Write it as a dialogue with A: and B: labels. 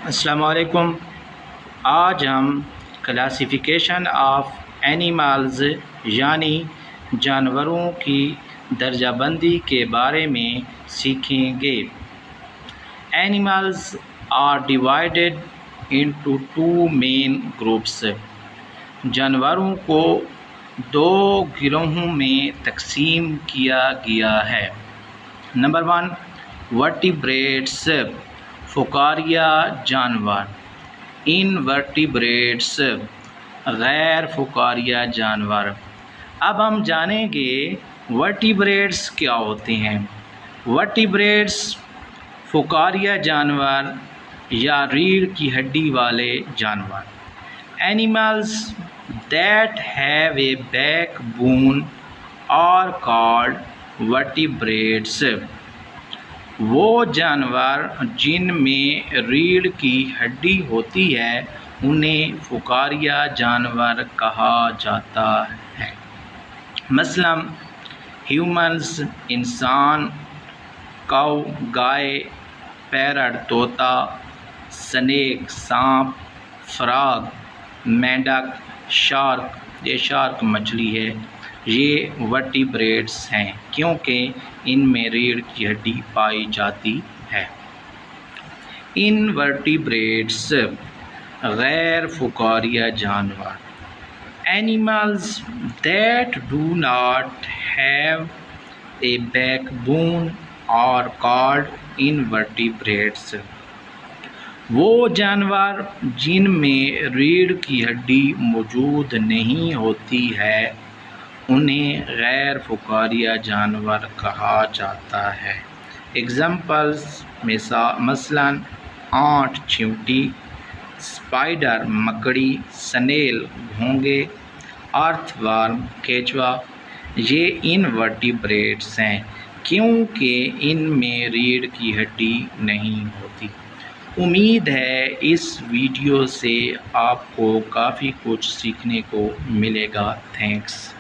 A: अस्सलाम वालेकुम। आज हम क्लासिफ़िकेशन ऑफ एनिमल्स यानी जानवरों की दर्जाबंदी के बारे में सीखेंगे। Animals are divided into two main groups. जानवरों को दो गिरोहों में तकसीम किया गया है। नंबर 1, वर्टिब्रेट्स फ़ुकारिया जानवर। इनवर्टिब्रेट्स गैर फ़ुकारिया जानवर। अब हम जानेंगे वर्टिब्रेट्स क्या होते हैं। वर्टिब्रेट्स फ़ुकारिया जानवर या रीढ़ की हड्डी वाले जानवर। Animals that have a backbone are called vertebrates. वो जानवर जिनमें रीढ़ की हड्डी होती है उन्हें फ़ुकारिया जानवर कहा जाता है। मसलन ह्यूमन्स इंसान, काऊ गाय, पैरट तोता, स्नेक सांप, फ्रॉग मेंढक, शार्क ये शार्क मछली है। ये वर्टिब्रेट्स हैं क्योंकि इनमें रीढ़ की हड्डी पाई जाती है। इनवर्टिब्रेट्स गैर फ़ुकारिया जानवर। Animals that do not have a backbone are called invertebrates. वो जानवर जिनमें रीढ़ की हड्डी मौजूद नहीं होती है उन्हें गैर फ़ुकारिया जानवर कहा जाता है। एग्ज़ाम्पल्स मसलन आंट चींटी, स्पाइडर मकड़ी, स्नेल घोंगे, अर्थवर्म केंचुआ ये इनवर्टिब्रेट्स हैं क्योंकि इनमें रीढ़ की हड्डी नहीं होती। उम्मीद है इस वीडियो से आपको काफ़ी कुछ सीखने को मिलेगा। थैंक्स।